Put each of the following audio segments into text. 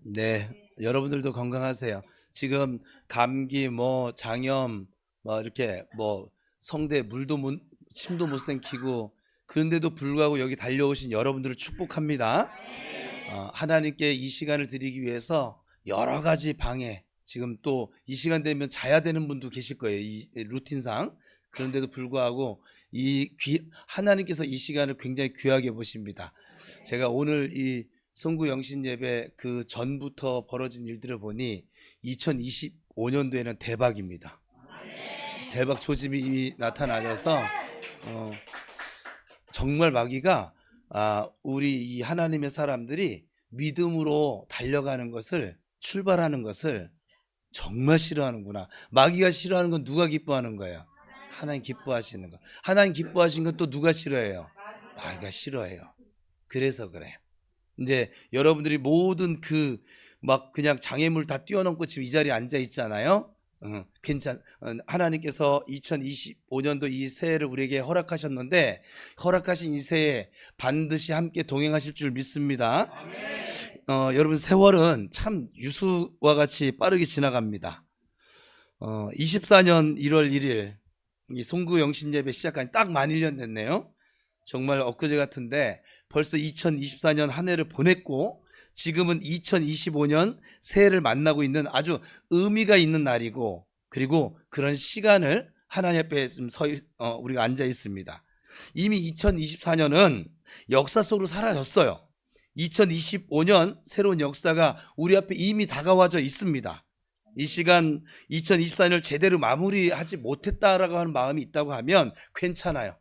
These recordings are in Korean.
네, 여러분들도 건강하세요. 지금 감기, 장염, 이렇게 성대 물도 못, 침도 못 삼키고 그런데도 불구하고 여기 달려오신 여러분들을 축복합니다. 하나님께 이 시간을 드리기 위해서 여러 가지 방해, 지금 또 이 시간 되면 자야 되는 분도 계실 거예요. 이 루틴상. 그런데도 불구하고 하나님께서 이 시간을 굉장히 귀하게 보십니다. 제가 오늘 이 송구 영신 예배 그 전부터 벌어진 일들을 보니 2025년도에는 대박입니다. 대박 초짐이 이미 나타나셔서 정말 마귀가 우리 이 하나님의 사람들이 믿음으로 달려가는 것을, 출발하는 것을 정말 싫어하는구나. 마귀가 싫어하는 건 누가 기뻐하는 거예요? 하나님 기뻐하시는 거. 하나님 기뻐하신 건 또 누가 싫어해요? 마귀가 싫어해요. 그래서 그래요. 이제 여러분들이 모든 그냥 장애물 다 뛰어넘고 지금 이 자리에 앉아 있잖아요. 하나님께서 2025년도 이 새해를 우리에게 허락하셨는데, 허락하신 이 새해 반드시 함께 동행하실 줄 믿습니다. 여러분, 세월은 참 유수와 같이 빠르게 지나갑니다. 24년 1월 1일 이 송구 영신 예배 시작한 딱 만 1년 됐네요. 정말 엊그제 같은데 벌써 2024년 한 해를 보냈고, 지금은 2025년 새해를 만나고 있는 아주 의미가 있는 날이고, 그리고 그런 시간을 하나님 앞에 우리가 앉아 있습니다. 이미 2024년은 역사 속으로 사라졌어요. 2025년 새로운 역사가 우리 앞에 이미 다가와져 있습니다. 이 시간 2024년을 제대로 마무리하지 못했다라고 하는 마음이 있다고 하면 괜찮아요.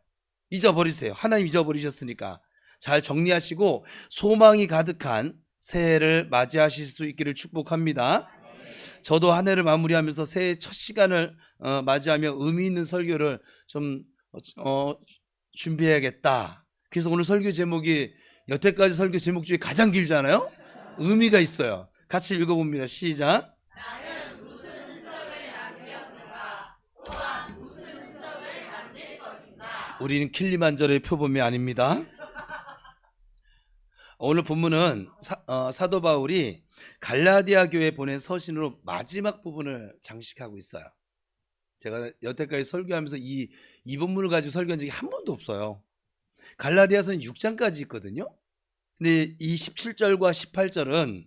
잊어버리세요. 하나님 잊어버리셨으니까 잘 정리하시고 소망이 가득한 새해를 맞이하실 수 있기를 축복합니다. 저도 한 해를 마무리하면서 새해 첫 시간을 맞이하며 의미 있는 설교를 좀 준비해야겠다. 그래서 오늘 설교 제목이 여태까지 설교 제목 중에 가장 길잖아요. 의미가 있어요. 같이 읽어봅니다. 시작. 우리는 킬리만자로의 표범이 아닙니다. 오늘 본문은 사도 바울이 갈라디아 교회에 보낸 서신으로 마지막 부분을 장식하고 있어요. 제가 여태까지 설교하면서 이 본문을 가지고 설교한 적이 한 번도 없어요. 갈라디아서는 6장까지 있거든요. 근데 이 17절과 18절은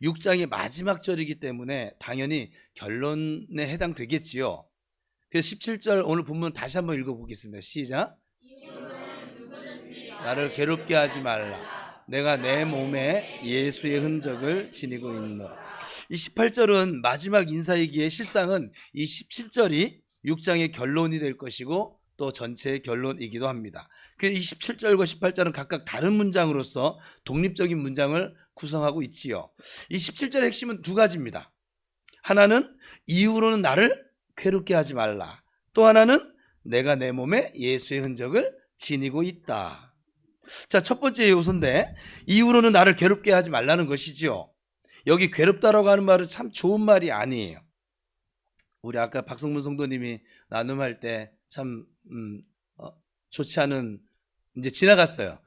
6장의 마지막 절이기 때문에 당연히 결론에 해당되겠지요. 그래서 17절 오늘 본문 다시 한번 읽어보겠습니다. 시작. 나를 괴롭게 하지 말라. 내가 내 몸에 예수의 흔적을 지니고 있노라. 이 18절은 마지막 인사이기에 실상은 이 17절이 6장의 결론이 될 것이고 또 전체의 결론이기도 합니다. 이 17절과 18절은 각각 다른 문장으로서 독립적인 문장을 구성하고 있지요. 이 17절의 핵심은 두 가지입니다. 하나는 이후로는 나를 괴롭게 하지 말라. 또 하나는 내가 내 몸에 예수의 흔적을 지니고 있다. 자, 첫 번째 요소인데 이후로는 나를 괴롭게 하지 말라는 것이죠. 여기 괴롭다라고 하는 말은 참 좋은 말이 아니에요. 우리 아까 박성문 성도님이 나눔할 때 참 좋지 않은, 이제 지나갔어요.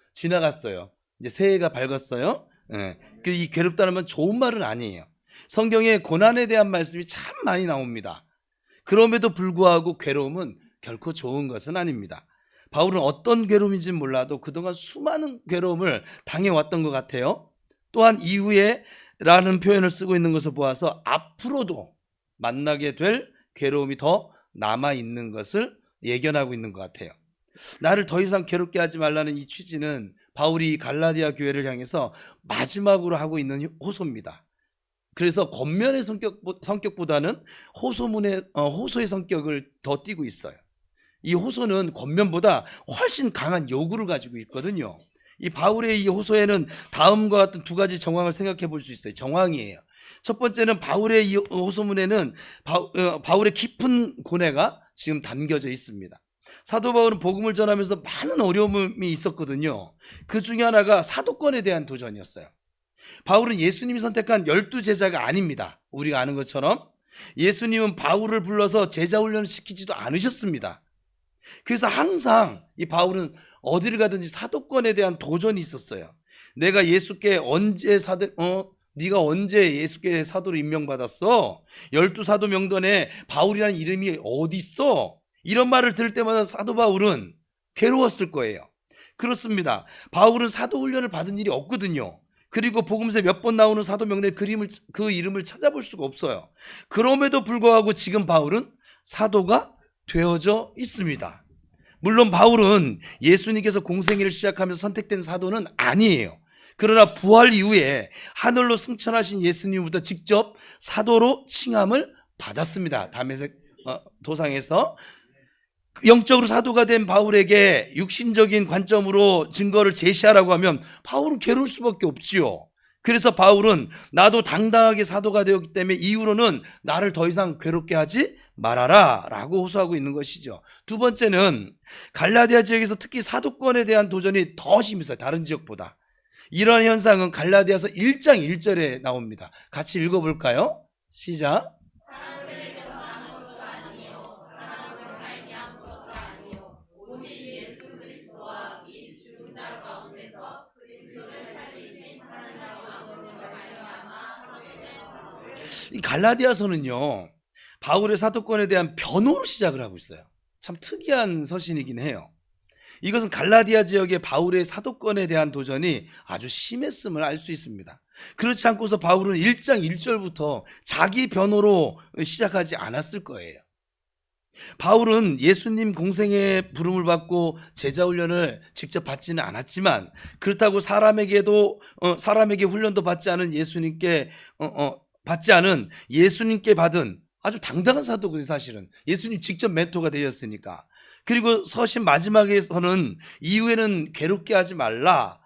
이제 새해가 밝았어요. 이 괴롭다는 말 좋은 말은 아니에요. 성경에 고난에 대한 말씀이 참 많이 나옵니다. 그럼에도 불구하고 괴로움은 결코 좋은 것은 아닙니다. 바울은 어떤 괴로움인지는 몰라도 그동안 수많은 괴로움을 당해왔던 것 같아요. 또한 이후에 라는 표현을 쓰고 있는 것을 보아서 앞으로도 만나게 될 괴로움이 더 남아있는 것을 예견하고 있는 것 같아요. 나를 더 이상 괴롭게 하지 말라는 이 취지는 바울이 갈라디아 교회를 향해서 마지막으로 하고 있는 호소입니다. 그래서 겉면의 성격보다는 호소의 성격을 더 띠고 있어요. 이 호소는 겉면보다 훨씬 강한 요구를 가지고 있거든요. 이 바울의 이 호소에는 다음과 같은 두 가지 정황을 생각해 볼 수 있어요. 정황이에요. 첫 번째는 바울의 이 호소문에는 바울의 깊은 고뇌가 지금 담겨져 있습니다. 사도 바울은 복음을 전하면서 많은 어려움이 있었거든요. 그 중에 하나가 사도권에 대한 도전이었어요. 바울은 예수님이 선택한 12제자가 아닙니다. 우리가 아는 것처럼 예수님은 바울을 불러서 제자 훈련을 시키지도 않으셨습니다. 그래서 항상 이 바울은 어디를 가든지 사도권에 대한 도전이 있었어요. 내가 예수께 언제 네가 언제 예수께 사도로 임명받았어? 12사도 명단에 바울이라는 이름이 어디 있어? 이런 말을 들을 때마다 사도 바울은 괴로웠을 거예요. 그렇습니다. 바울은 사도 훈련을 받은 일이 없거든요. 그리고 복음서에 몇 번 나오는 사도 명단에 그 이름을 찾아볼 수가 없어요. 그럼에도 불구하고 지금 바울은 사도가 되어져 있습니다. 물론 바울은 예수님께서 공생애를 시작하면서 선택된 사도는 아니에요. 그러나 부활 이후에 하늘로 승천하신 예수님부터 직접 사도로 칭함을 받았습니다. 다메섹 도상에서 영적으로 사도가 된 바울에게 육신적인 관점으로 증거를 제시하라고 하면 바울은 괴로울 수밖에 없지요. 그래서 바울은 나도 당당하게 사도가 되었기 때문에 이후로는 나를 더 이상 괴롭게 하지 말아라 라고 호소하고 있는 것이죠. 두 번째는 갈라디아 지역에서 특히 사도권에 대한 도전이 더 심했어요. 다른 지역보다. 이러한 현상은 갈라디아서 1장 1절에 나옵니다. 같이 읽어볼까요? 시작. 이 갈라디아서는요, 바울의 사도권에 대한 변호로 시작을 하고 있어요. 참 특이한 서신이긴 해요. 이것은 갈라디아 지역의 바울의 사도권에 대한 도전이 아주 심했음을 알 수 있습니다. 그렇지 않고서 바울은 1장 1절부터 자기 변호로 시작하지 않았을 거예요. 바울은 예수님 공생의 부름을 받고 제자 훈련을 직접 받지는 않았지만 그렇다고 사람에게 훈련도 받지 않은 예수님께 받은 아주 당당한 사도거든요. 사실은 예수님 직접 멘토가 되었으니까. 그리고 서신 마지막에서는 이후에는 괴롭게 하지 말라,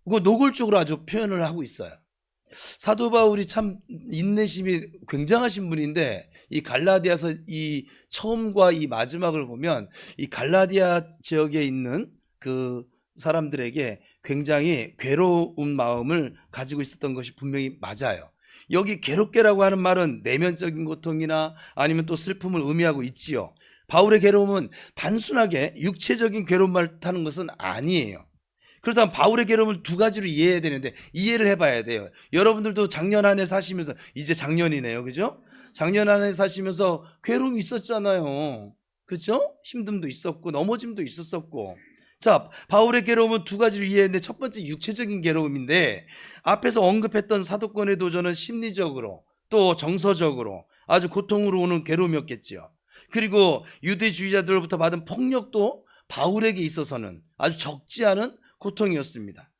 그거 노골적으로 아주 표현을 하고 있어요. 사도 바울이 참 인내심이 굉장하신 분인데 이 갈라디아서 이 처음과 이 마지막을 보면 이 갈라디아 지역에 있는 그 사람들에게 굉장히 괴로운 마음을 가지고 있었던 것이 분명히 맞아요. 여기 괴롭게라고 하는 말은 내면적인 고통이나 아니면 또 슬픔을 의미하고 있지요. 바울의 괴로움은 단순하게 육체적인 괴로움만 타는 것은 아니에요. 그렇다면 바울의 괴로움을 두 가지로 이해해야 되는데 이해를 해봐야 돼요. 여러분들도 작년 한 해 사시면서, 이제 작년이네요, 그죠? 작년 한 해 사시면서 괴로움이 있었잖아요. 그죠? 힘듦도 있었고 넘어짐도 있었었고. 자, 바울의 괴로움은 두 가지로 이해했는데 첫 번째 육체적인 괴로움인데 앞에서 언급했던 사도권의 도전은 심리적으로 또 정서적으로 아주 고통으로 오는 괴로움이었겠지요. 그리고 유대주의자들로부터 받은 폭력도 바울에게 있어서는 아주 적지 않은 고통이었습니다.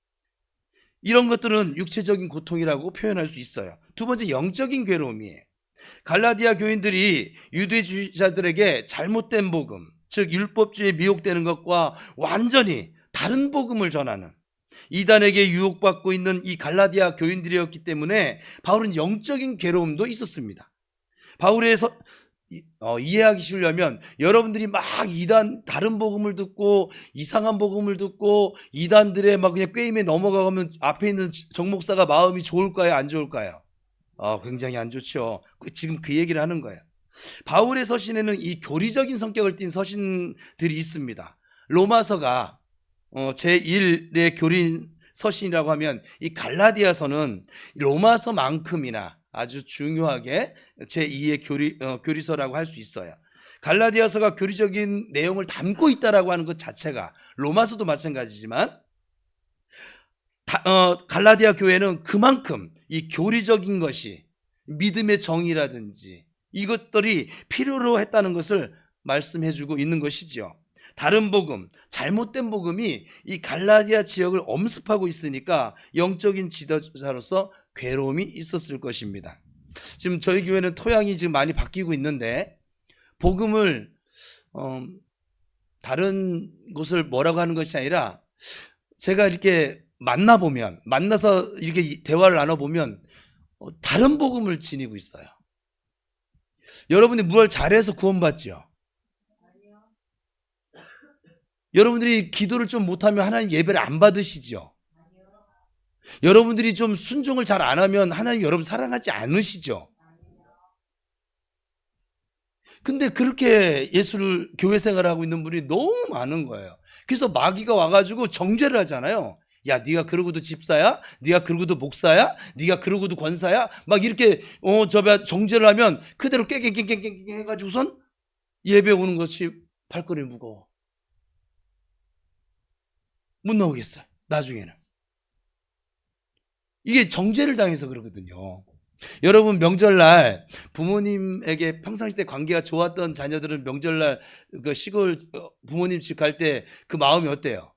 이런 것들은 육체적인 고통이라고 표현할 수 있어요. 두 번째, 영적인 괴로움이에요. 갈라디아 교인들이 유대주의자들에게 잘못된 복음, 즉 율법주의에 미혹되는 것과 완전히 다른 복음을 전하는 이단에게 유혹받고 있는 이 갈라디아 교인들이었기 때문에 바울은 영적인 괴로움도 있었습니다. 바울의 이해하기 쉬우려면 여러분들이 막 이단 다른 복음을 듣고 이상한 복음을 듣고 이단들의 막 그냥 꾀임에 넘어가면 앞에 있는 정 목사가 마음이 좋을까요, 안 좋을까요? 굉장히 안 좋죠. 지금 그 얘기를 하는 거예요. 바울의 서신에는 이 교리적인 성격을 띤 서신들이 있습니다. 로마서가 제1의 교리 서신이라고 하면 이 갈라디아서는 로마서만큼이나 아주 중요하게 제2의 교리서라고 할 수 있어요. 갈라디아서가 교리적인 내용을 담고 있다라고 하는 것 자체가, 로마서도 마찬가지지만 갈라디아 교회는 그만큼 이 교리적인 것이, 믿음의 정의라든지 이것들이 필요로 했다는 것을 말씀해주고 있는 것이죠. 다른 복음, 잘못된 복음이 이 갈라디아 지역을 엄습하고 있으니까 영적인 지도자로서 괴로움이 있었을 것입니다. 지금 저희 교회는 토양이 지금 많이 바뀌고 있는데 복음을 다른 곳을 뭐라고 하는 것이 아니라 제가 이렇게 만나서 이렇게 대화를 나눠보면 다른 복음을 지니고 있어요. 여러분이 뭘 잘해서 구원받지요? 여러분들이 기도를 좀 못하면 하나님 예배를 안 받으시죠? 여러분들이 좀 순종을 잘 안 하면 하나님 여러분 사랑하지 않으시죠? 근데 그렇게 교회 생활을 하고 있는 분이 너무 많은 거예요. 그래서 마귀가 와가지고 정죄를 하잖아요. 야, 네가 그러고도 집사야? 네가 그러고도 목사야? 네가 그러고도 권사야? 막 이렇게 정죄를 하면 그대로 깨갱깽깽깽 해가지고선 예배 오는 것이 발걸음이 무거워. 못 나오겠어요. 나중에는. 이게 정죄를 당해서 그러거든요. 여러분, 명절날 부모님에게 평상시 때 관계가 좋았던 자녀들은 명절날 그 시골 부모님 집 갈 때 그 마음이 어때요?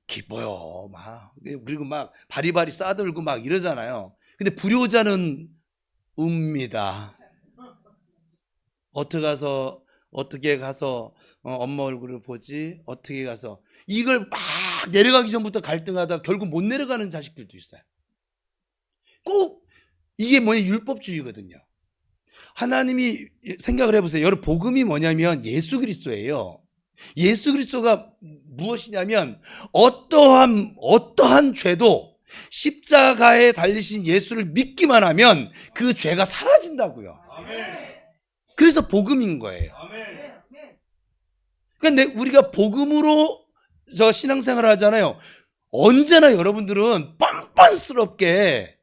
기뻐요. 막. 그리고 막 바리바리 싸들고 막 이러잖아요. 근데 불효자는 웁니다. 어떻게 가서 엄마 얼굴을 보지? 어떻게 가서 이걸 막 내려가기 전부터 갈등하다 결국 못 내려가는 자식들도 있어요. 꼭 이게 뭐냐, 율법주의거든요. 하나님이 생각을 해보세요. 여러분, 복음이 뭐냐면 예수 그리스도예요. 예수 그리스도가 무엇이냐면 어떠한 죄도 십자가에 달리신 예수를 믿기만 하면 그 죄가 사라진다고요. 그래서 복음인 거예요. 그러니까 우리가 복음으로 신앙생활을 하잖아요. 언제나 여러분들은 뻔뻔스럽게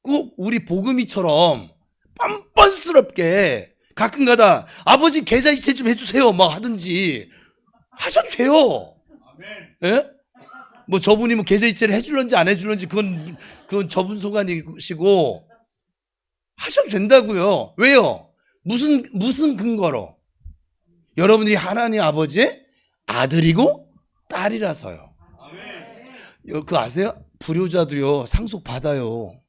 꼭 우리 복음이처럼 뻔뻔스럽게 가끔가다 아버지 계좌이체 좀 해주세요 막 하든지 하셔도 돼요. 예? 뭐 저분이 뭐 계좌이체를 해줄런지 안 해줄런지 그건 저분 소관이시고 하셔도 된다고요. 왜요? 무슨 근거로? 여러분들이 하나님 아버지의 아들이고 딸이라서요. 그거 아세요? 불효자도요 상속 받아요.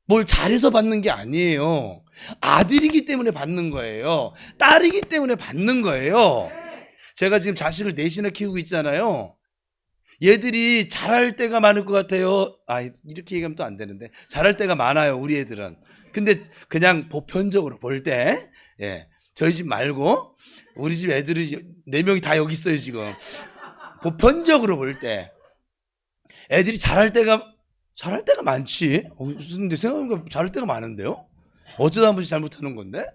뭘 잘해서 받는 게 아니에요. 아들이기 때문에 받는 거예요. 딸이기 때문에 받는 거예요. 제가 지금 자식을 넷이나 키우고 있잖아요. 얘들이 잘할 때가 많을 것 같아요. 이렇게 얘기하면 또 안 되는데 잘할 때가 많아요, 우리 애들은. 근데 그냥 보편적으로 볼 때, 저희 집 말고 우리 집 애들이 4명이 다 여기 있어요 지금. 보편적으로 볼 때 애들이 잘할 때가 많지. 근데 생각해보니까 잘할 때가 많은데요? 어쩌다 한 번씩 잘못하는 건데?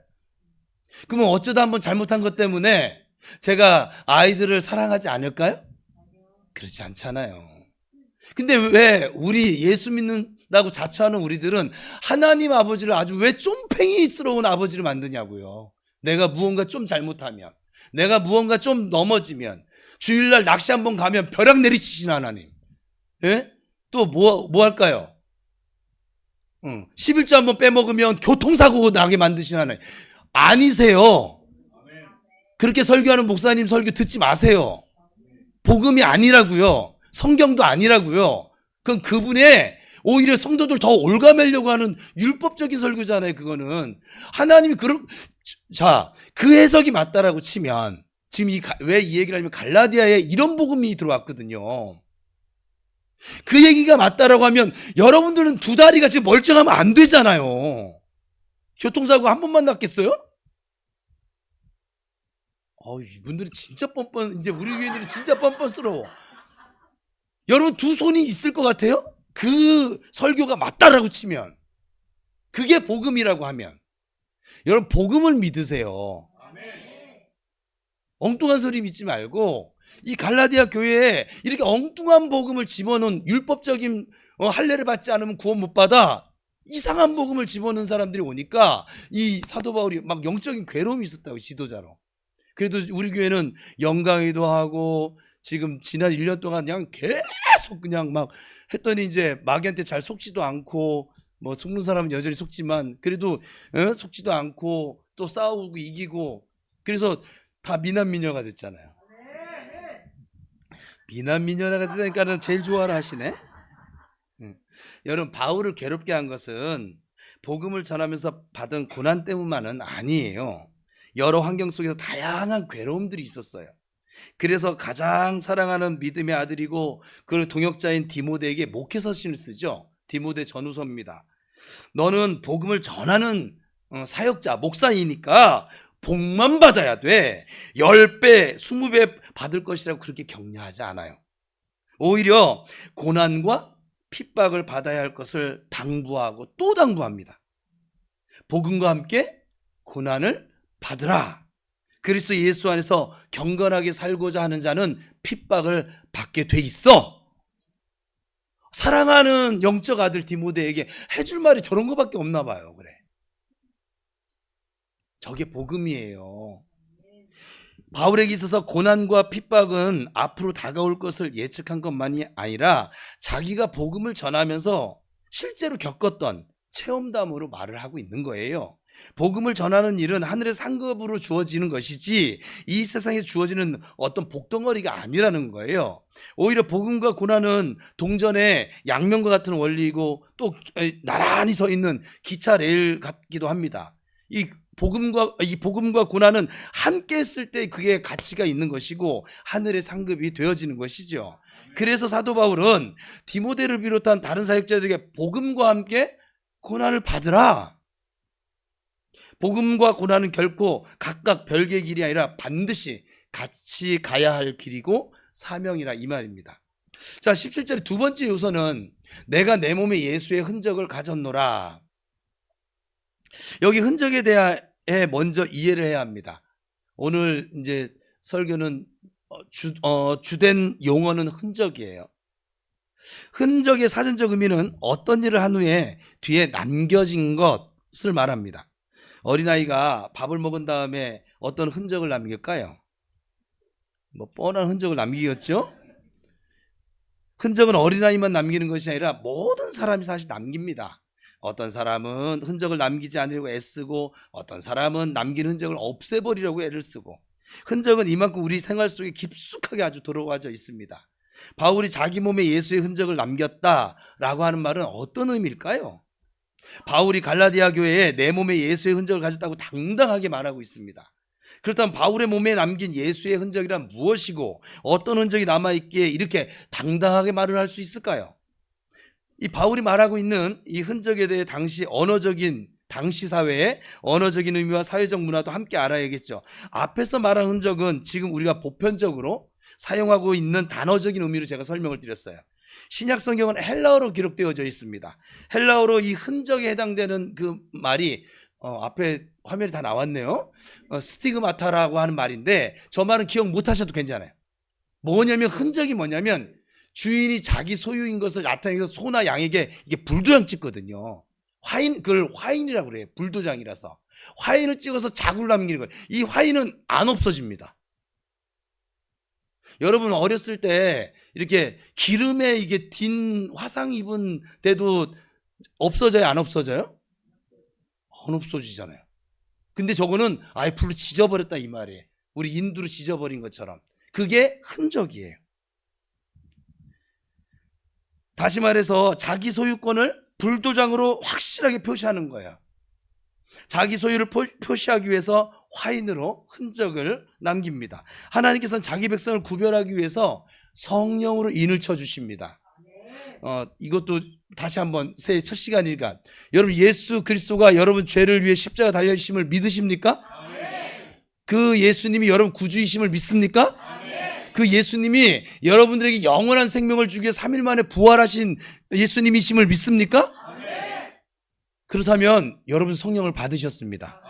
그러면 어쩌다 한 번 잘못한 것 때문에 제가 아이들을 사랑하지 않을까요? 그렇지 않잖아요. 근데 왜 우리 예수 믿는다고 자처하는 우리들은 하나님 아버지를 아주 왜 쫌팽이스러운 아버지를 만드냐고요. 내가 무언가 좀 잘못하면, 내가 무언가 좀 넘어지면, 주일날 낚시 한번 가면 벼락 내리치시는 하나님. 예? 또 뭐 할까요? 11조 한번 빼먹으면 교통사고 나게 만드시는 하나님. 아니세요. 그렇게 설교하는 목사님 설교 듣지 마세요. 복음이 아니라고요. 성경도 아니라고요. 그건 그분의 오히려 성도들 더 올가매려고 하는 율법적인 설교잖아요. 그거는 하나님이 그 해석이 맞다라고 치면 지금 왜 이 얘기를 하냐면 갈라디아에 이런 복음이 들어왔거든요. 그 얘기가 맞다라고 하면 여러분들은 두 다리가 지금 멀쩡하면 안 되잖아요. 교통사고 한 번만 났겠어요? 이분들이 진짜 이제 우리 교인들이 진짜 뻔뻔스러워. 여러분 두 손이 있을 것 같아요? 그 설교가 맞다라고 치면, 그게 복음이라고 하면, 여러분 복음을 믿으세요. 엉뚱한 소리 믿지 말고 이 갈라디아 교회에 이렇게 엉뚱한 복음을 집어넣은, 율법적인 할례를 받지 않으면 구원 못 받아, 이상한 복음을 집어넣은 사람들이 오니까 이 사도 바울이 막 영적인 괴로움이 있었다고, 지도자로. 그래도 우리 교회는 영강의도 하고 지금 지난 1년 동안 그냥 계속 그냥 막 했더니 이제 마귀한테 잘 속지도 않고, 뭐 속는 사람은 여전히 속지만 그래도 속지도 않고 또 싸우고 이기고, 그래서 다 미남미녀가 됐잖아요. 미남미녀가 되니까는 제일 좋아라 하시네. 여러분, 바울을 괴롭게 한 것은 복음을 전하면서 받은 고난 때문만은 아니에요. 여러 환경 속에서 다양한 괴로움들이 있었어요. 그래서 가장 사랑하는 믿음의 아들이고 그 동역자인 디모데에게 목회서신을 쓰죠. 디모데 전후서입니다. 너는 복음을 전하는 사역자, 목사이니까 복만 받아야 돼. 10배, 20배 받을 것이라고 그렇게 격려하지 않아요. 오히려 고난과 핍박을 받아야 할 것을 당부하고 또 당부합니다. 복음과 함께 고난을 받으라. 그리스도 예수 안에서 경건하게 살고자 하는 자는 핍박을 받게 돼 있어. 사랑하는 영적 아들 디모데에게 해줄 말이 저런 거밖에 없나 봐요. 그래. 저게 복음이에요. 바울에게 있어서 고난과 핍박은 앞으로 다가올 것을 예측한 것만이 아니라 자기가 복음을 전하면서 실제로 겪었던 체험담으로 말을 하고 있는 거예요. 복음을 전하는 일은 하늘의 상급으로 주어지는 것이지 이 세상에 주어지는 어떤 복덩어리가 아니라는 거예요. 오히려 복음과 고난은 동전의 양면과 같은 원리이고 또 나란히 서 있는 기차 레일 같기도 합니다. 이 복음과 고난은 함께 했을 때 그게 가치가 있는 것이고 하늘의 상급이 되어지는 것이죠. 그래서 사도 바울은 디모데를 비롯한 다른 사역자들에게 복음과 함께 고난을 받으라. 복음과 고난은 결코 각각 별개의 길이 아니라 반드시 같이 가야 할 길이고 사명이라 이 말입니다. 자, 17절의 두 번째 요소는 내가 내 몸에 예수의 흔적을 가졌노라. 여기 흔적에 대해 먼저 이해를 해야 합니다. 오늘 이제 설교는 주된 용어는 흔적이에요. 흔적의 사전적 의미는 어떤 일을 한 후에 뒤에 남겨진 것을 말합니다. 어린아이가 밥을 먹은 다음에 어떤 흔적을 남길까요? 뭐 뻔한 흔적을 남기겠죠? 흔적은 어린아이만 남기는 것이 아니라 모든 사람이 사실 남깁니다. 어떤 사람은 흔적을 남기지 않으려고 애쓰고 어떤 사람은 남긴 흔적을 없애버리려고 애를 쓰고 흔적은 이만큼 우리 생활 속에 깊숙하게 아주 들어와져 있습니다. 바울이 자기 몸에 예수의 흔적을 남겼다라고 하는 말은 어떤 의미일까요? 바울이 갈라디아 교회에 내 몸에 예수의 흔적을 가졌다고 당당하게 말하고 있습니다. 그렇다면 바울의 몸에 남긴 예수의 흔적이란 무엇이고 어떤 흔적이 남아있기에 이렇게 당당하게 말을 할 수 있을까요? 이 바울이 말하고 있는 이 흔적에 대해 당시 사회의 언어적인 의미와 사회적 문화도 함께 알아야겠죠. 앞에서 말한 흔적은 지금 우리가 보편적으로 사용하고 있는 단어적인 의미로 제가 설명을 드렸어요. 신약 성경은 헬라어로 기록되어져 있습니다. 헬라어로 이 흔적에 해당되는 그 말이 앞에 화면이 다 나왔네요. 스티그마타라고 하는 말인데 저 말은 기억 못 하셔도 괜찮아요. 뭐냐면 흔적이 뭐냐면 주인이 자기 소유인 것을 나타내서 소나 양에게 이게 불도장 찍거든요. 그걸 화인이라고 그래요. 불도장이라서. 화인을 찍어서 자국을 남기는 거예요. 이 화인은 안 없어집니다. 여러분 어렸을 때 이렇게 기름에 이게 딘 화상 입은 데도 없어져요? 안 없어져요? 안 없어지잖아요. 근데 저거는 아예 불로 지져버렸다 이 말이에요. 우리 인두로 지져버린 것처럼. 그게 흔적이에요. 다시 말해서 자기 소유권을 불도장으로 확실하게 표시하는 거예요. 자기 소유를 표시하기 위해서 화인으로 흔적을 남깁니다. 하나님께서는 자기 백성을 구별하기 위해서 성령으로 인을 쳐주십니다. 이것도 다시 한번 새해 첫 시간이니까 여러분 예수 그리스도가 여러분 죄를 위해 십자가 달려주심을 믿으십니까? 그 예수님이 여러분 구주이심을 믿습니까? 그 예수님이 여러분들에게 영원한 생명을 주기 위해 3일 만에 부활하신 예수님이심을 믿습니까? 그렇다면 여러분 성령을 받으셨습니다.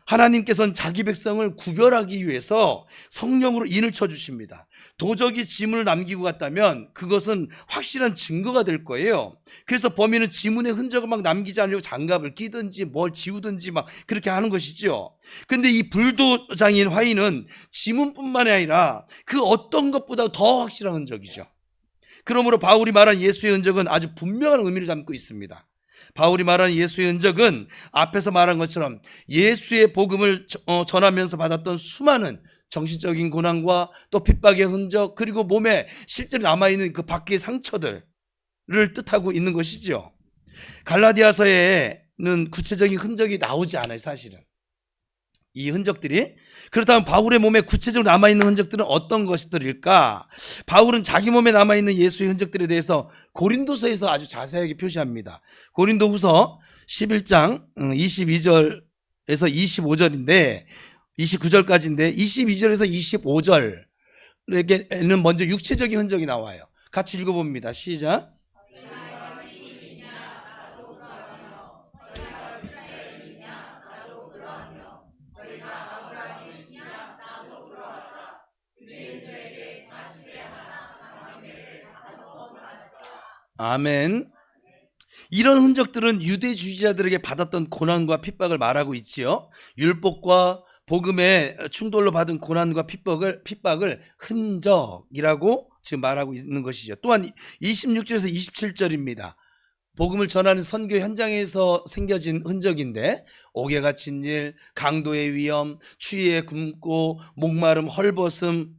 하나님께서는 자기 백성을 구별하기 위해서 성령으로 인을 쳐주십니다. 도적이 지문을 남기고 갔다면 그것은 확실한 증거가 될 거예요. 그래서 범인은 지문의 흔적을 막 남기지 않으려고 장갑을 끼든지 뭘 지우든지 막 그렇게 하는 것이죠. 근데 이 불도장인 화인은 지문뿐만 아니라 그 어떤 것보다 더 확실한 흔적이죠. 그러므로 바울이 말한 예수의 흔적은 아주 분명한 의미를 담고 있습니다. 바울이 말하는 예수의 흔적은 앞에서 말한 것처럼 예수의 복음을 전하면서 받았던 수많은 정신적인 고난과 또 핍박의 흔적 그리고 몸에 실제로 남아있는 그 밖의 상처들을 뜻하고 있는 것이죠. 갈라디아서에는 구체적인 흔적이 나오지 않아요. 사실은 이 흔적들이. 그렇다면 바울의 몸에 구체적으로 남아있는 흔적들은 어떤 것들일까? 바울은 자기 몸에 남아있는 예수의 흔적들에 대해서 고린도서에서 아주 자세하게 표시합니다. 고린도후서 11장 22절에서 25절인데 29절까지인데 22절에서 25절에는 먼저 육체적인 흔적이 나와요. 같이 읽어봅니다. 시작. 아멘. 이런 흔적들은 유대주의자들에게 받았던 고난과 핍박을 말하고 있지요. 율법과 복음의 충돌로 받은 고난과 핍박을 흔적이라고 지금 말하고 있는 것이죠. 또한 26절에서 27절입니다. 복음을 전하는 선교 현장에서 생겨진 흔적인데, 옥에 갇힌 일, 강도의 위험, 추위에 굶고 목마름, 헐벗음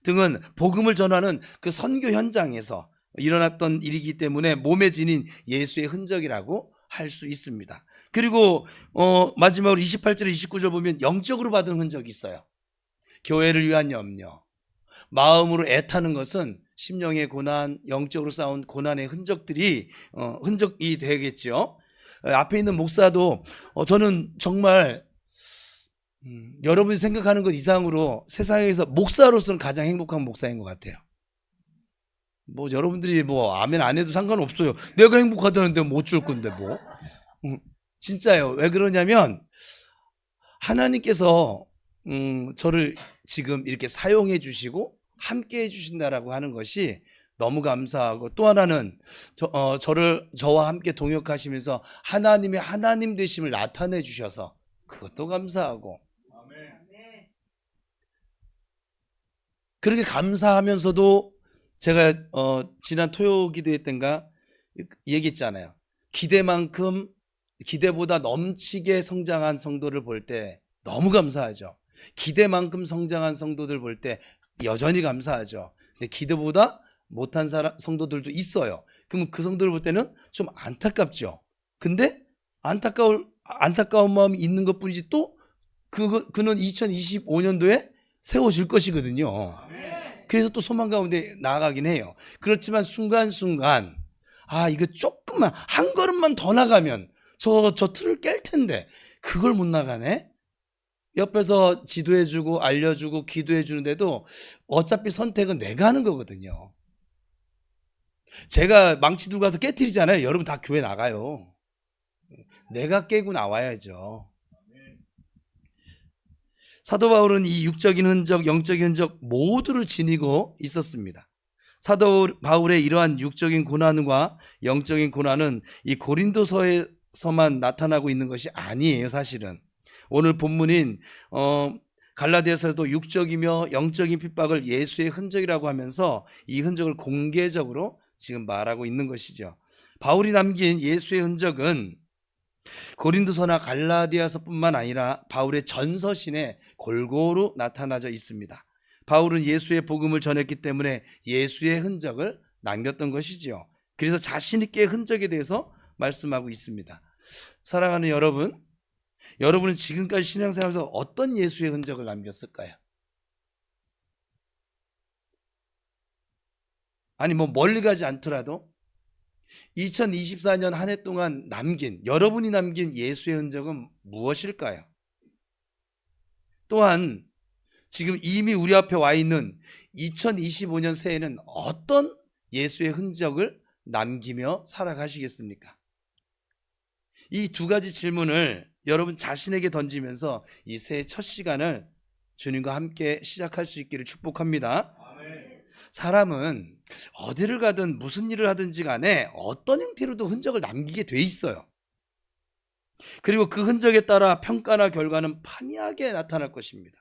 등은 복음을 전하는 그 선교 현장에서 일어났던 일이기 때문에 몸에 지닌 예수의 흔적이라고 할 수 있습니다. 그리고 마지막으로 28절 29절 보면 영적으로 받은 흔적이 있어요. 교회를 위한 염려, 마음으로 애타는 것은 심령의 고난, 영적으로 쌓은 고난의 흔적들이 흔적이 되겠죠. 앞에 있는 목사도 저는 정말 여러분이 생각하는 것 이상으로 세상에서 목사로서는 가장 행복한 목사인 것 같아요. 뭐 여러분들이 뭐 아멘 안 해도 상관없어요. 내가 행복하다는데 뭐 어쩔 건데 뭐. 진짜요. 왜 그러냐면 하나님께서 저를 지금 이렇게 사용해 주시고 함께 해 주신다라고 하는 것이 너무 감사하고, 또 하나는 저와 함께 동역하시면서 하나님의 하나님 되심을 나타내 주셔서 그것도 감사하고, 그렇게 감사하면서도 제가 지난 토요 기도회 때인가 얘기했잖아요. 기대보다 넘치게 성장한 성도를 볼 때 너무 감사하죠. 기대만큼 성장한 성도들 볼 때 여전히 감사하죠. 근데 기대보다 못한 성도들도 있어요. 그럼 그 성도를 볼 때는 좀 안타깝죠. 근데 안타까운 마음이 있는 것뿐이지, 또 그는 2025년도에 세워질 것이거든요. 그래서 또 소망 가운데 나아가긴 해요. 그렇지만 순간순간 이거 조금만 한 걸음만 더 나가면 저 틀을 깰 텐데 그걸 못 나가네. 옆에서 지도해주고 알려주고 기도해주는데도 어차피 선택은 내가 하는 거거든요. 제가 망치 들고 가서 깨트리잖아요. 여러분 다 교회 나가요. 내가 깨고 나와야죠. 사도 바울은 이 육적인 흔적, 영적인 흔적 모두를 지니고 있었습니다. 사도 바울의 이러한 육적인 고난과 영적인 고난은 이 고린도서에서만 나타나고 있는 것이 아니에요. 사실은 오늘 본문인 갈라디아서도 육적이며 영적인 핍박을 예수의 흔적이라고 하면서 이 흔적을 공개적으로 지금 말하고 있는 것이죠. 바울이 남긴 예수의 흔적은 고린도서나 갈라디아서뿐만 아니라 바울의 전서신에 골고루 나타나져 있습니다. 바울은 예수의 복음을 전했기 때문에 예수의 흔적을 남겼던 것이지요. 그래서 자신 있게 흔적에 대해서 말씀하고 있습니다. 사랑하는 여러분, 여러분은 지금까지 신앙생활에서 어떤 예수의 흔적을 남겼을까요? 아니 뭐 멀리 가지 않더라도 2024년 한 해 동안 여러분이 남긴 예수의 흔적은 무엇일까요? 또한 지금 이미 우리 앞에 와 있는 2025년 새해는 어떤 예수의 흔적을 남기며 살아가시겠습니까? 이 두 가지 질문을 여러분 자신에게 던지면서 이 새해 첫 시간을 주님과 함께 시작할 수 있기를 축복합니다. 사람은 어디를 가든 무슨 일을 하든지 간에 어떤 형태로도 흔적을 남기게 돼 있어요. 그리고 그 흔적에 따라 평가나 결과는 판이하게 나타날 것입니다.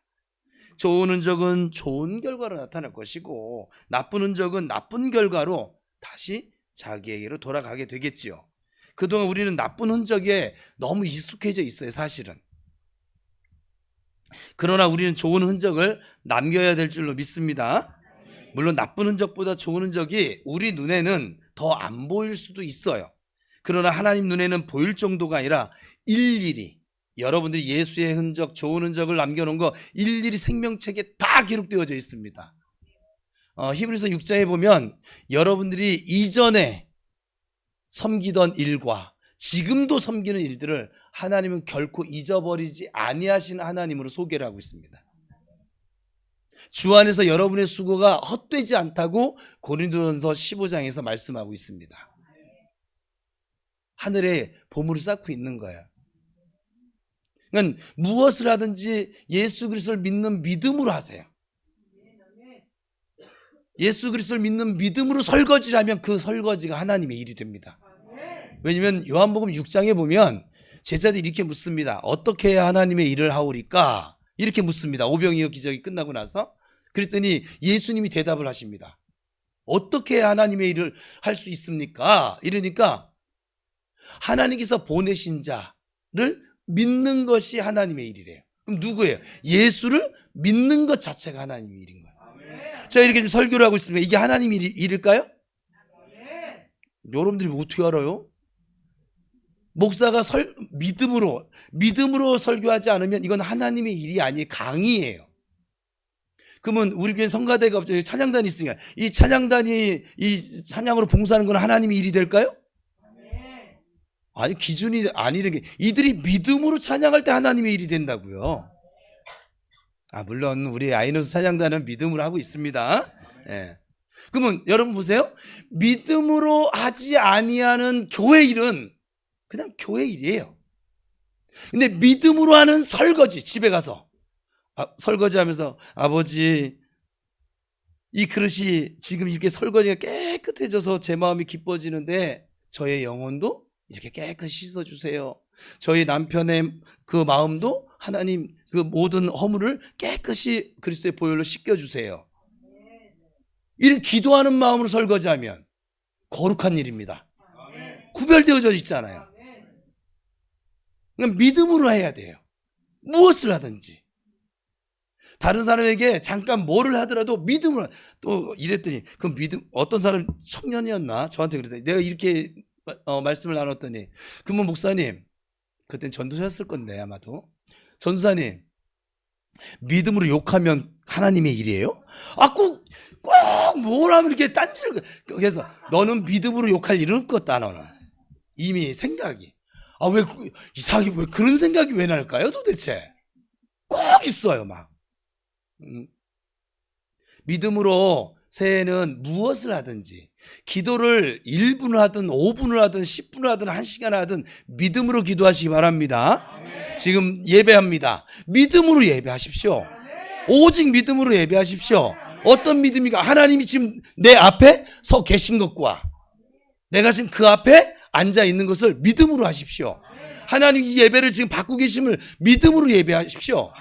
좋은 흔적은 좋은 결과로 나타날 것이고, 나쁜 흔적은 나쁜 결과로 다시 자기에게로 돌아가게 되겠지요. 그동안 우리는 나쁜 흔적에 너무 익숙해져 있어요, 사실은. 그러나 우리는 좋은 흔적을 남겨야 될 줄로 믿습니다. 물론 나쁜 흔적보다 좋은 흔적이 우리 눈에는 더 안 보일 수도 있어요. 그러나 하나님 눈에는 보일 정도가 아니라 일일이 여러분들이 예수의 흔적, 좋은 흔적을 남겨놓은 거 일일이 생명책에 다 기록되어져 있습니다. 히브리서 6장에 보면 여러분들이 이전에 섬기던 일과 지금도 섬기는 일들을 하나님은 결코 잊어버리지 아니하신 하나님으로 소개를 하고 있습니다. 주 안에서 여러분의 수고가 헛되지 않다고 고린도전서 15장에서 말씀하고 있습니다. 하늘에 보물을 쌓고 있는 거예요. 그러니까 무엇을 하든지 예수 그리스도를 믿는 믿음으로 하세요. 예수 그리스도를 믿는 믿음으로 설거지를 하면 그 설거지가 하나님의 일이 됩니다. 왜냐하면 요한복음 6장에 보면 제자들이 이렇게 묻습니다. 어떻게 해야 하나님의 일을 하오리까? 이렇게 묻습니다. 오병이어 기적이 끝나고 나서. 그랬더니 예수님이 대답을 하십니다. 어떻게 해야 하나님의 일을 할 수 있습니까? 이러니까 하나님께서 보내신 자를 믿는 것이 하나님의 일이래요. 그럼 누구예요? 예수를 믿는 것 자체가 하나님의 일인 거예요. 제가 이렇게 좀 설교를 하고 있습니다. 이게 하나님의 일일까요? 여러분들이 어떻게 알아요? 목사가 믿음으로 설교하지 않으면 이건 하나님의 일이 아니에요. 강의예요. 그러면 우리 교회 성가대가 찬양단이 있으니까 이 찬양단이 이 찬양으로 봉사하는 건 하나님의 일이 될까요? 아니, 기준이 아니는 게 이들이 믿음으로 찬양할 때 하나님의 일이 된다고요. 물론 우리 아이노스 찬양단은 믿음으로 하고 있습니다. 예. 그러면 여러분 보세요. 믿음으로 하지 아니하는 교회 일은 그냥 교회 일이에요. 근데 믿음으로 하는 설거지, 집에 가서 설거지하면서 아버지, 이 그릇이 지금 이렇게 설거지가 깨끗해져서 제 마음이 기뻐지는데 저의 영혼도 이렇게 깨끗이 씻어주세요. 저희 남편의 그 마음도 하나님 그 모든 허물을 깨끗이 그리스도의 보혈로 씻겨주세요. 이런 기도하는 마음으로 설거지하면 거룩한 일입니다. 구별되어져 있잖아요. 그러니까 믿음으로 해야 돼요. 무엇을 하든지. 다른 사람에게 잠깐 뭐를 하더라도 믿음으로. 또 이랬더니 그 믿음, 어떤 사람 청년이었나 저한테 그러더니 내가 이렇게 말씀을 나눴더니 그러면 목사님, 그땐 전도사였을 건데 아마도, 전도사님 믿음으로 욕하면 하나님의 일이에요? 꼭 뭘 하면 이렇게 딴지를. 그래서 너는 믿음으로 욕할 일은 없겠다. 너는 이미 생각이 왜 이상하게 왜 그런 생각이 왜 날까요 도대체? 꼭 있어요. 막 믿음으로 새해는 무엇을 하든지 기도를 1분을 하든 5분을 하든 10분을 하든 1시간 하든 믿음으로 기도하시기 바랍니다. 지금 예배합니다. 믿음으로 예배하십시오. 오직 믿음으로 예배하십시오. 어떤 믿음이가? 하나님이 지금 내 앞에 서 계신 것과 내가 지금 그 앞에 앉아 있는 것을 믿음으로 하십시오. 하나님 이 예배를 지금 받고 계심을 믿음으로 예배하십시오.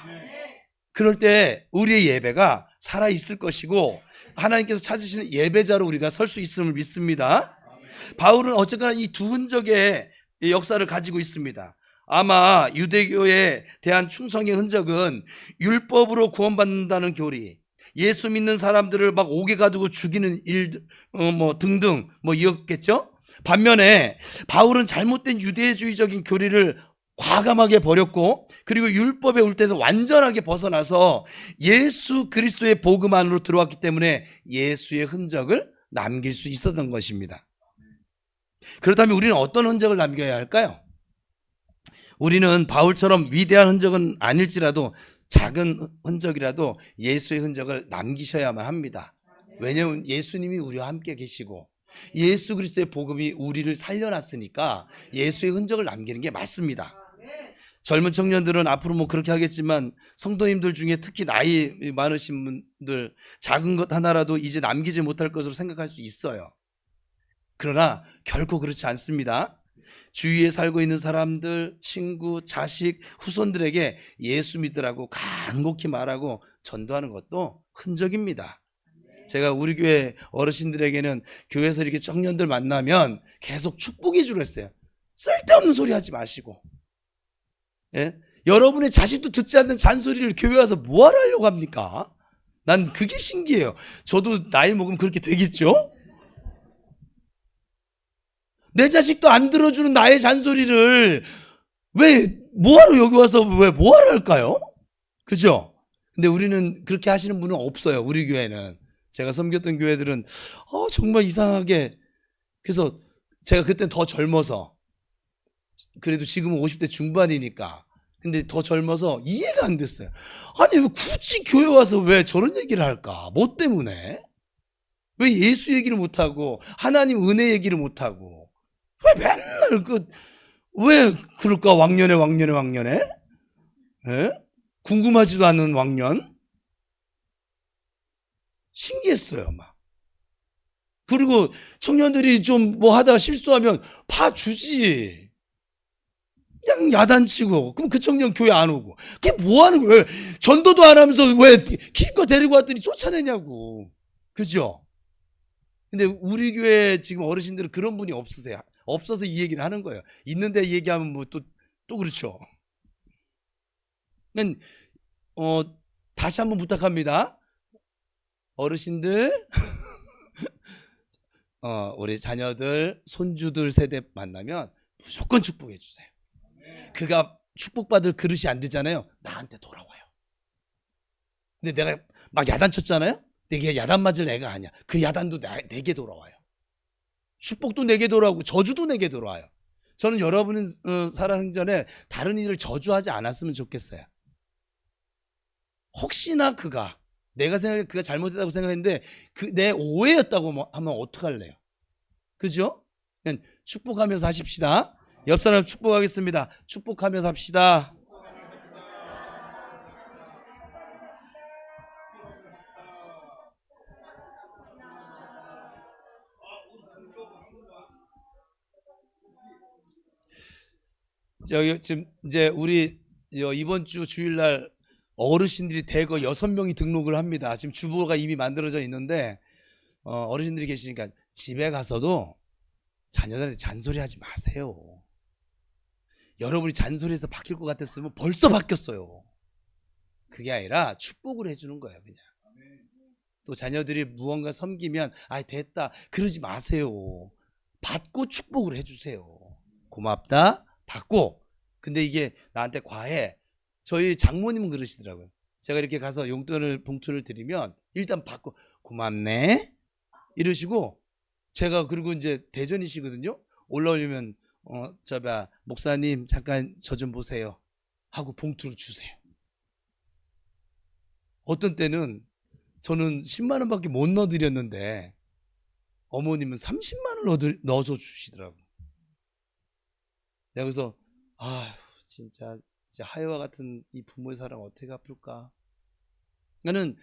그럴 때 우리의 예배가 살아있을 것이고 하나님께서 찾으시는 예배자로 우리가 설 수 있음을 믿습니다. 바울은 어쨌거나 이 두 흔적의 역사를 가지고 있습니다. 아마 유대교에 대한 충성의 흔적은 율법으로 구원받는다는 교리, 예수 믿는 사람들을 막 옥에 가두고 죽이는 일 등등 이었겠죠. 반면에 바울은 잘못된 유대주의적인 교리를 과감하게 버렸고, 그리고 율법의 울대에서 완전하게 벗어나서 예수 그리스도의 복음 안으로 들어왔기 때문에 예수의 흔적을 남길 수 있었던 것입니다. 그렇다면 우리는 어떤 흔적을 남겨야 할까요? 우리는 바울처럼 위대한 흔적은 아닐지라도 작은 흔적이라도 예수의 흔적을 남기셔야만 합니다. 왜냐하면 예수님이 우리와 함께 계시고 예수 그리스도의 복음이 우리를 살려놨으니까 예수의 흔적을 남기는 게 맞습니다. 젊은 청년들은 앞으로 그렇게 하겠지만 성도님들 중에 특히 나이 많으신 분들 작은 것 하나라도 이제 남기지 못할 것으로 생각할 수 있어요. 그러나 결코 그렇지 않습니다. 주위에 살고 있는 사람들, 친구, 자식, 후손들에게 예수 믿으라고 간곡히 말하고 전도하는 것도 흔적입니다. 제가 우리 교회 어르신들에게는 교회에서 이렇게 청년들 만나면 계속 축복해 주려 했어요. 쓸데없는 소리 하지 마시고, 여러분의 자식도 듣지 않는 잔소리를 교회 와서 뭐하러 하려고 합니까? 난 그게 신기해요. 저도 나이 먹으면 그렇게 되겠죠? 내 자식도 안 들어주는 나의 잔소리를 왜 뭐하러 여기 와서 왜 뭐하러 할까요? 그죠? 근데 우리는 그렇게 하시는 분은 없어요. 우리 교회는. 제가 섬겼던 교회들은 정말 이상하게, 그래서 제가 그때는 더 젊어서, 그래도 지금은 50대 중반이니까, 근데 더 젊어서 이해가 안 됐어요. 아니 왜 굳이 교회 와서 왜 저런 얘기를 할까? 뭐 때문에? 왜 예수 얘기를 못하고 하나님 은혜 얘기를 못하고 왜 맨날 왜 그럴까? 왕년에 궁금하지도 않은 왕년. 신기했어요. 막 그리고 청년들이 좀 뭐 하다가 실수하면 봐주지. 그냥 야단치고. 그럼 그 청년 교회 안 오고. 그게 뭐 하는 거예요? 전도도 안 하면서 왜 기껏 데리고 왔더니 쫓아내냐고. 그죠? 근데 우리 교회 지금 어르신들은 그런 분이 없으세요. 없어서 이 얘기를 하는 거예요. 있는데 얘기하면 뭐 또 그렇죠. 그러니까 다시 한번 부탁합니다. 어르신들, 우리 자녀들, 손주들 세대 만나면 무조건 축복해 주세요. 그가 축복받을 그릇이 안 되잖아요. 나한테 돌아와요. 근데 내가 막 야단 쳤잖아요. 내게 야단 맞을 애가 아니야. 그 야단도 내게 돌아와요. 축복도 내게 돌아오고 저주도 내게 돌아와요. 저는 여러분은 살아생전에 다른 이를 저주하지 않았으면 좋겠어요. 혹시나 내가 생각해 그가 잘못했다고 생각했는데 내 오해였다고 하면 어떡할래요? 그죠? 축복하면서 하십시다. 옆 사람 축복하겠습니다. 축복하면서 합시다. 여기 지금 이제 우리 이번 주 주일날 어르신들이 대거 6명이 등록을 합니다. 지금 주보가 이미 만들어져 있는데 어르신들이 계시니까 집에 가서도 자녀들한테 잔소리하지 마세요. 여러분이 잔소리해서 바뀔 것 같았으면 벌써 바뀌었어요. 그게 아니라 축복을 해주는 거예요. 그냥. 또 자녀들이 무언가 섬기면 됐다 그러지 마세요. 받고 축복을 해주세요. 고맙다 받고. 근데 이게 나한테 과해. 저희 장모님은 그러시더라고요. 제가 이렇게 가서 용돈을 봉투를 드리면 일단 받고 고맙네 이러시고, 제가 그리고 이제 대전이시거든요. 올라오려면 목사님 잠깐 저 좀 보세요 하고 봉투를 주세요. 어떤 때는 저는 10만 원밖에 못 넣어드렸는데 어머님은 30만 원 넣어서 주시더라고요. 내가 그래서 진짜 하여와 같은 이 부모의 사랑 어떻게 갚을까. 나는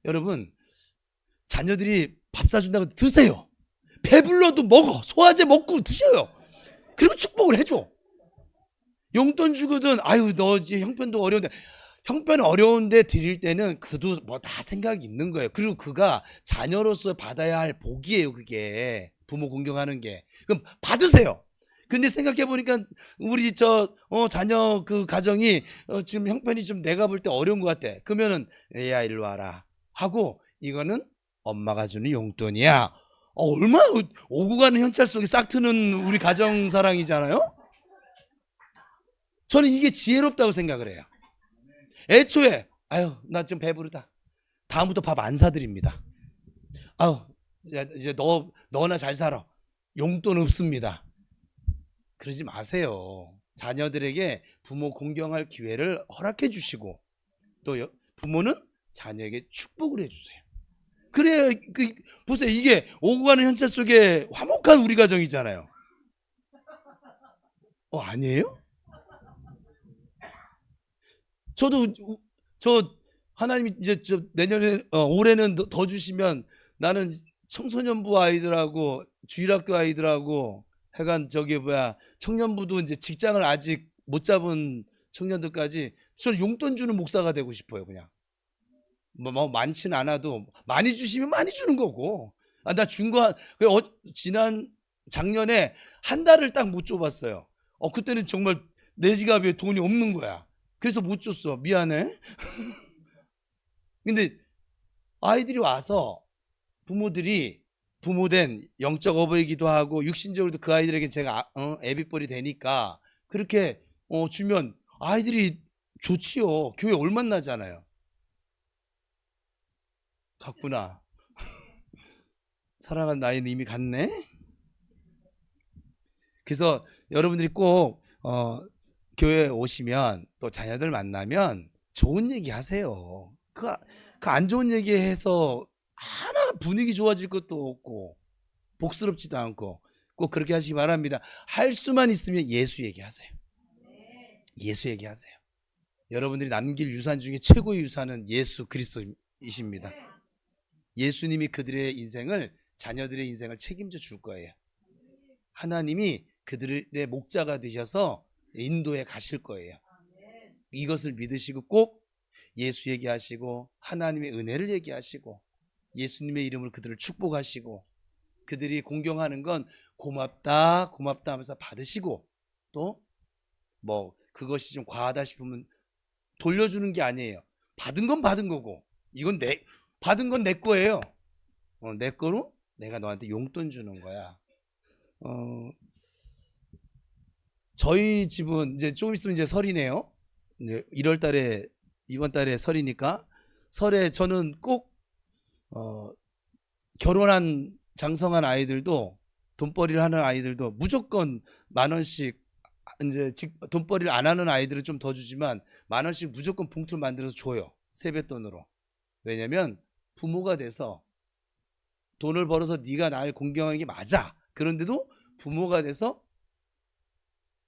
여러분 자녀들이 밥 사준다고 드세요. 배불러도 먹어. 소화제 먹고 드셔요. 그리고 축복을 해줘. 용돈 주거든 너 이제 형편도 어려운데, 형편 어려운데 드릴 때는 그도 뭐 다 생각이 있는 거예요. 그리고 그가 자녀로서 받아야 할 복이에요. 그게 부모 공경하는 게. 그럼 받으세요. 근데 생각해 보니까 우리 자녀 그 가정이 지금 형편이 좀 내가 볼 때 어려운 것 같아. 그러면은 얘야 일로 와라 하고, 이거는 엄마가 주는 용돈이야. 얼마나 오고 가는 현찰 속에 싹 트는 우리 가정 사랑이잖아요. 저는 이게 지혜롭다고 생각을 해요. 애초에 나 지금 배부르다. 다음부터 밥 안 사드립니다. 이제 너나 잘 살아. 용돈 없습니다. 그러지 마세요. 자녀들에게 부모 공경할 기회를 허락해 주시고, 또 부모는 자녀에게 축복을 해주세요. 그래야 보세요. 이게 오고 가는 현찰 속에 화목한 우리 가정이잖아요. 아니에요? 저 하나님이 이제 내년에 올해는 더 주시면 나는 청소년부 아이들하고 주일학교 아이들하고 하여간 청년부도 이제 직장을 아직 못 잡은 청년들까지 저는 용돈 주는 목사가 되고 싶어요. 그냥 뭐 많지는 않아도 많이 주시면 많이 주는 거고. 나 준 거 지난 작년에 한 달을 딱 못 줘봤어요. 그때는 정말 내 지갑에 돈이 없는 거야. 그래서 못 줬어. 미안해. 근데 아이들이 와서 부모들이 부모된 영적 어버이기도 하고 육신적으로도 그 아이들에게 제가 애비뻘이 되니까 그렇게 주면 아이들이 좋지요. 교회 올만 나잖아요. 갔구나. 사랑하는 나이는 이미 갔네. 그래서 여러분들이 꼭 교회에 오시면 또 자녀들 만나면 좋은 얘기 하세요. 그 안 좋은 얘기 해서 하나 분위기 좋아질 것도 없고 복스럽지도 않고, 꼭 그렇게 하시기 바랍니다. 할 수만 있으면 예수 얘기하세요. 예수 얘기하세요. 여러분들이 남길 유산 중에 최고의 유산은 예수 그리스도이십니다. 예수님이 그들의 인생을 자녀들의 인생을 책임져 줄 거예요. 하나님이 그들의 목자가 되셔서 인도해 가실 거예요. 이것을 믿으시고 꼭 예수 얘기하시고 하나님의 은혜를 얘기하시고 예수님의 이름으로 그들을 축복하시고 그들이 공경하는 건 고맙다 고맙다 하면서 받으시고 또 뭐 그것이 좀 과하다 싶으면 돌려주는 게 아니에요. 받은 건 받은 거고 이건 받은 건 내 거예요. 내 거로 내가 너한테 용돈 주는 거야. 저희 집은 이제 조금 있으면 이제 설이네요. 이제 1월 달에 이번 달에 설이니까 설에 저는 꼭 결혼한 장성한 아이들도 돈벌이를 하는 아이들도 무조건 10,000원씩 이제 돈벌이를 안 하는 아이들은 좀 더 주지만 10,000원씩 무조건 봉투를 만들어서 줘요. 세뱃돈으로. 왜냐면 부모가 돼서 돈을 벌어서 네가 날 공경하는 게 맞아. 그런데도 부모가 돼서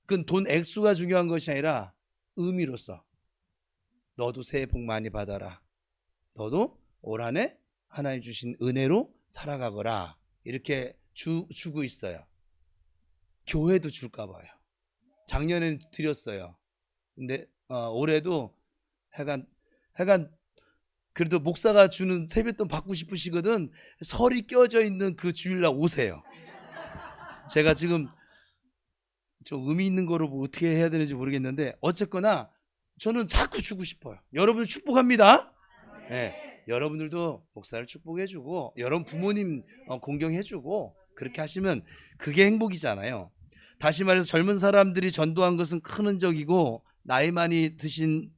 그건 돈 액수가 중요한 것이 아니라 의미로서 너도 새해 복 많이 받아라. 너도 올 한 해 하나님 주신 은혜로 살아가거라. 이렇게 주고 있어요. 교회도 줄까 봐요. 작년에는 드렸어요. 근데 올해도 하여간 그래도 목사가 주는 세뱃돈 받고 싶으시거든. 설이 껴져 있는 그 주일날 오세요. 제가 지금 좀 의미 있는 거로 뭐 어떻게 해야 되는지 모르겠는데 어쨌거나 저는 자꾸 주고 싶어요. 여러분을 축복합니다. 네, 여러분들도 목사를 축복해주고 여러분 부모님 공경해주고 그렇게 하시면 그게 행복이잖아요. 다시 말해서 젊은 사람들이 전도한 것은 큰 흔적이고 나이 많이 드신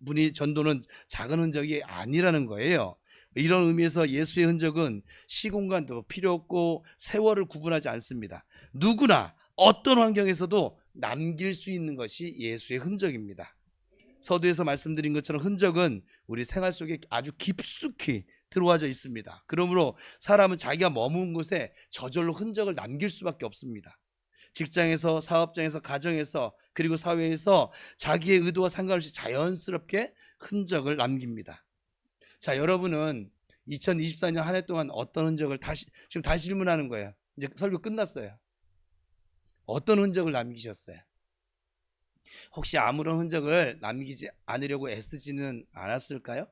분이 전도는 작은 흔적이 아니라는 거예요. 이런 의미에서 예수의 흔적은 시공간도 필요 없고 세월을 구분하지 않습니다. 누구나 어떤 환경에서도 남길 수 있는 것이 예수의 흔적입니다. 서두에서 말씀드린 것처럼 흔적은 우리 생활 속에 아주 깊숙이 들어와져 있습니다. 그러므로 사람은 자기가 머문 곳에 저절로 흔적을 남길 수밖에 없습니다. 직장에서, 사업장에서, 가정에서, 그리고 사회에서 자기의 의도와 상관없이 자연스럽게 흔적을 남깁니다. 자, 여러분은 2024년 한 해 동안 어떤 흔적을 지금 다시 질문하는 거예요. 이제 설교 끝났어요. 어떤 흔적을 남기셨어요? 혹시 아무런 흔적을 남기지 않으려고 애쓰지는 않았을까요?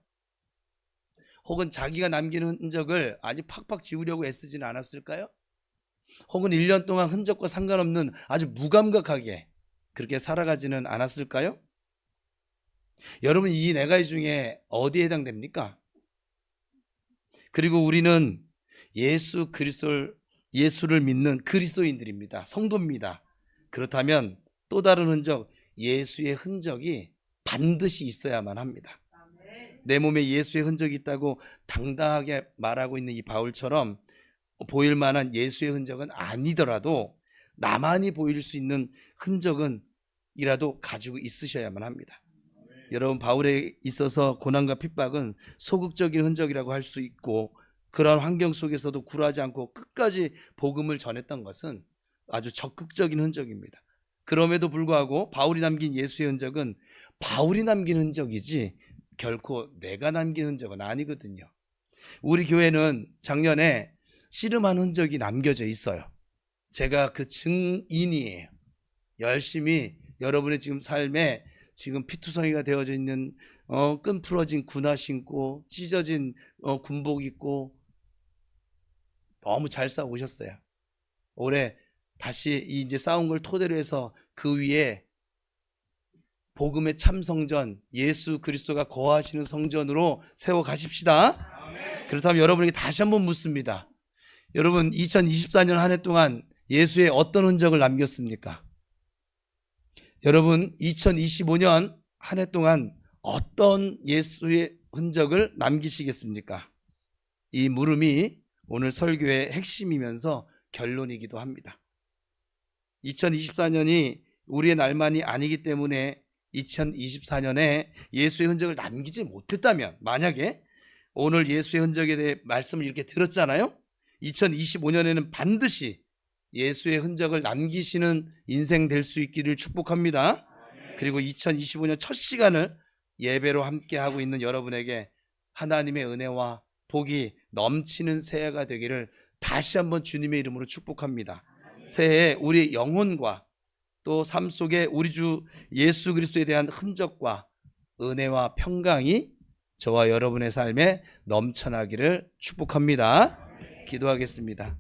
혹은 자기가 남기는 흔적을 아주 팍팍 지우려고 애쓰지는 않았을까요? 혹은 1년 동안 흔적과 상관없는 아주 무감각하게 그렇게 살아가지는 않았을까요? 여러분 이 네 가지 중에 어디에 해당됩니까? 그리고 우리는 예수를 믿는 그리스도인들입니다. 성도입니다. 그렇다면 또 다른 흔적, 예수의 흔적이 반드시 있어야만 합니다. 내 몸에 예수의 흔적이 있다고 당당하게 말하고 있는 이 바울처럼 보일 만한 예수의 흔적은 아니더라도 나만이 보일 수 있는 흔적은 이라도 가지고 있으셔야만 합니다. 여러분 바울에 있어서 고난과 핍박은 소극적인 흔적이라고 할 수 있고 그런 환경 속에서도 굴하지 않고 끝까지 복음을 전했던 것은 아주 적극적인 흔적입니다. 그럼에도 불구하고 바울이 남긴 예수의 흔적은 바울이 남긴 흔적이지 결코 내가 남긴 흔적은 아니거든요. 우리 교회는 작년에 씨름한 흔적이 남겨져 있어요. 제가 그 증인이에요. 열심히 여러분의 지금 삶에 지금 피투성이가 되어져 있는 끈 풀어진 군화 신고 찢어진 군복 입고 너무 잘 싸우셨어요. 올해 다시 이제 싸운 걸 토대로 해서 그 위에 복음의 참 성전 예수 그리스도가 거하시는 성전으로 세워 가십시다. 그렇다면 여러분에게 다시 한번 묻습니다. 여러분 2024년 한 해 동안 예수의 어떤 흔적을 남겼습니까? 여러분 2025년 한 해 동안 어떤 예수의 흔적을 남기시겠습니까? 이 물음이 오늘 설교의 핵심이면서 결론이기도 합니다. 2024년이 우리의 날만이 아니기 때문에 2024년에 예수의 흔적을 남기지 못했다면 만약에 오늘 예수의 흔적에 대해 말씀을 이렇게 들었잖아요. 2025년에는 반드시 예수의 흔적을 남기시는 인생 될 수 있기를 축복합니다. 그리고 2025년 첫 시간을 예배로 함께하고 있는 여러분에게 하나님의 은혜와 복이 넘치는 새해가 되기를 다시 한번 주님의 이름으로 축복합니다. 새해에 우리 영혼과 또 삶 속에 우리 주 예수 그리스도에 대한 흔적과 은혜와 평강이 저와 여러분의 삶에 넘쳐나기를 축복합니다. 기도하겠습니다.